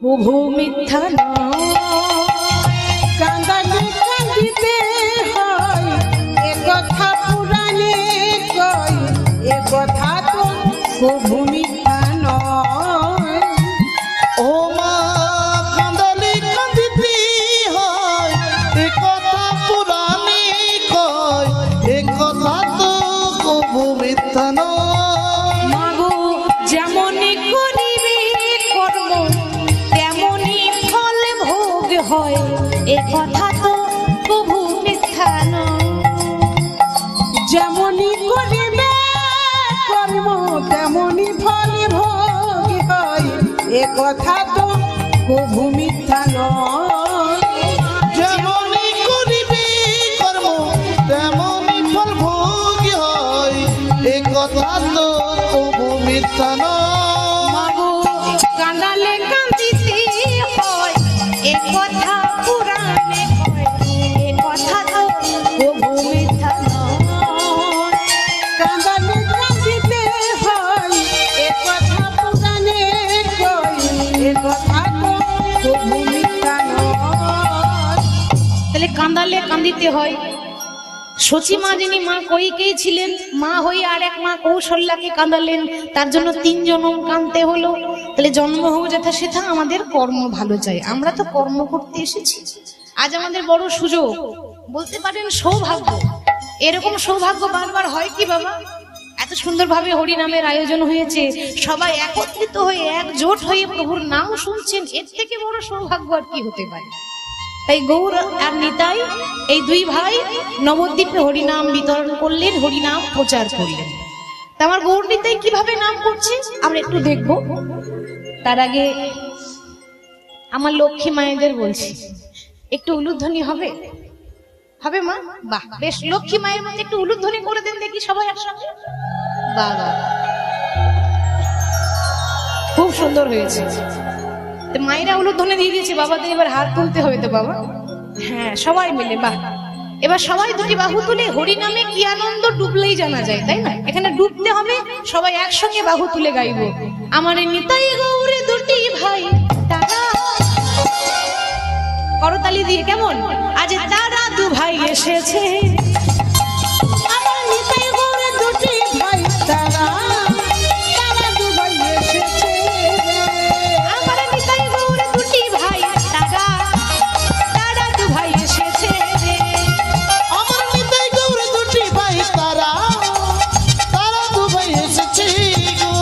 প্রভু মিথ্যা নয়, কাঁদালে কাঁদিতে হয়, এ কথা পুরাণে কয়, এ কথা তো প্রভু মিথ্যা নয়। ও মা কাঁদালে কাঁদিতে হয়, এ কথা পুরাণে কয়, এ কথা তো প্রভু মিথ্যা নয়। মাগো যেমনই করিবে কর্ম তেমনই ফল ভোগ হয়, এ কথা তো প্রভু মিথ্যা নয়। যেমনই করিবে কর্ম তেমনই ফল ভোগ হয়, এ কথা তো প্রভু মিথ্যা নয়। যেমনই করিবে কর্ম তেমনই ফল ভোগ হয়, এ কথা তো প্রভু মিথ্যা নয়। মাগো কাঁদালে কাঁদিতে হয়, এ কথা পুরাণে কয়, এ কথা তো প্রভু মিথ্যা নয়। কাঁদালে কাঁদিতে হয়, এ কথা পুরাণে কয়, এ কথা তো প্রভু মিথ্যা নয়। তাহলে কাঁদালে কাঁদিতে হয়। সচী মা যিনি মা কইকেই ছিলেন, মা হয়ে আর এক মা কৌশল্যাকে কাঁদালেন, তার জন্য 3 জনম কাঁদতে হলো। তাহলে জন্ম হোক যথা সেথা, আমাদের কর্ম ভালো চাই। আমরা তো কর্ম করতে এসেছি। আজ আমাদের বড় সুযোগ, বলতে পারেন সৌভাগ্য। এরকম সৌভাগ্য বারবার হয় কি বাবা? এত সুন্দরভাবে হরিনামের আয়োজন হয়েছে, সবাই একত্রিত হয়ে একজোট হয়ে প্রভুর নাম শুনছেন, এর থেকে বড় সৌভাগ্য আর কি হতে পারে? তাই গৌর আর নিতাই এই 2 ভাই নবদ্বীপে হরিনাম বিতরণ করলেন, হরিনাম প্রচার করলেন। তা আমার গৌর নিতাই কিভাবে নাম করছে আমরা একটু দেখব। তার আগে আমার লক্ষ্মী মায়েদের বলছি, একটু উলুধ্বনি হবে? হবে মা? বাহ, বেশ। লক্ষ্মী মায়ের মধ্যে একটু উলুধ্বনি করে দেন দেখি সবাই একসঙ্গে। বাহ বাহ, খুব সুন্দর হয়েছে। মায়েরা উলুধ্বনি দিয়ে দিয়েছে, বাবাদের এবার হাত তুলতে হবে তো বাবা। হ্যাঁ, সবাই মিলে। বাহ, এবার সবাই 2টি বাহু তুলে হরি নামে কি আনন্দ ডুবলেই জানা যায়, তাই না? এখানে ডুবতে হবে, সবাই একসঙ্গে বাহু তুলে গাইবো। আমার নিতাই গৌরে 2টি ভাই তারা, করতালি দিয়ে কেমন? আজ তারা 2 ভাই এসেছে, আমার নিতাই গৌরে 2টি ভাই তারা, তারা 2 ভাই এসেছে, আমার নিতাই গৌরে 2টি ভাই তারা, তারা 2 ভাই এসেছে, আমার নিতাই গৌরে 2টি ভাই তারা, তারা 2 ভাই এসেছে গো।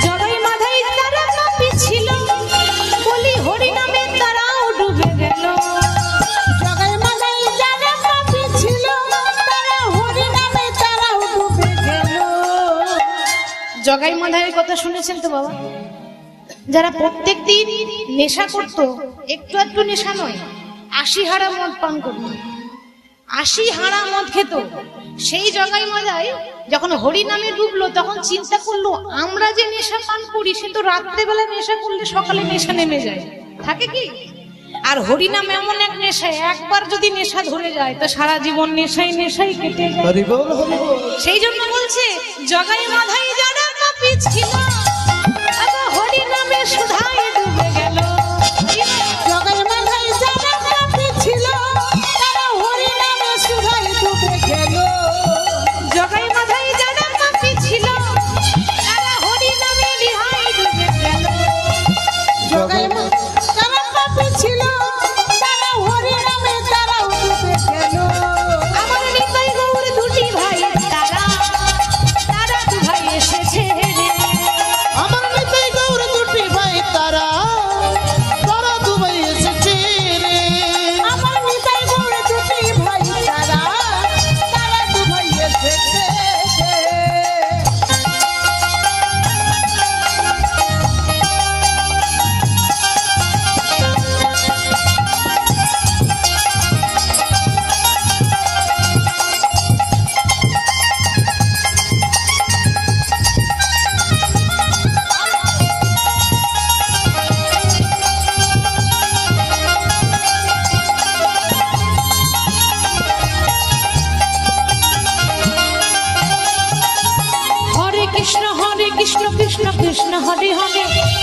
জগাই মাধাই তারা পাপী ছিল, বলি হরি নামে তারাও ডুবে গেল। জগাই মাধাই যারা পাপী ছিল, তারা হরি নামে তারাও ডুবে গেল। জগাই মাধাইয়ের কথা শুনেছেন তো বাবা? যারা প্রত্যেকদিন নেশা করতো, একটু একটু নেশা নয়, 80 হাড়া মদ পান করতো, 80 হাড়া মদ খেত, সেই জগাই মাধাই যখন হরি নামে ডুবলো তখন চিন্তা করলো, আমরা যে নেশা পান করি সে তো রাত্রেবেলা নেশা করলে সকালে নেশা নেমে যায়, থাকে কি? আর হরি নামে এমন এক নেশা, একবার যদি নেশা ধরে যায় তো সারা জীবন নেশাই নেশাই কেটে যায়। হরি বল হরি বল। সেই জন্য বলছে জগাই মাধাই যারা পাপী ছিল, আবার হরি নামে সুধায় ডুবে গেল। জগাই মাধাই যারা পাপী ছিল, তারা হরি নামে সুধায় ডুবে গেল। জগাই মাধাই যারা পাপী ছিল, তারা হরি নামে রিহাই ডুবে গেল। জগাই মাধাই যারা পাপী ছিল, তারা হরি নামে তারাও ডুবে গেল। আমার নিতাই গৌর 2টি ভাই তারা, তারা 2 ভাই এসেছে রে। আমার নিতাই গৌরে 2টি ভাই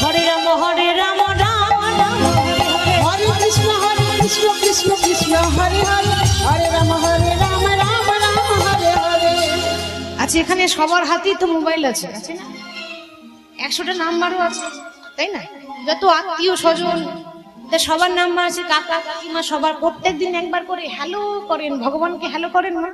হরে রাম রাম রাম হরে হরে। হরে কৃষ্ণ কৃষ্ণ কৃষ্ণ হরে হরে, হরে রাম রাম রাম হরে হরে। আচ্ছা, এখানে সবার হাতেই তো মোবাইল আছে, আছে না? 100টা নাম্বারও আছে, তাই না? যত আত্মীয় স্বজন সবার নাম্বার আছে, কাকা কাকিমা সবার প্রত্যেকদিন একবার করে হ্যালো করেন, ভগবানকে হ্যালো করেন না?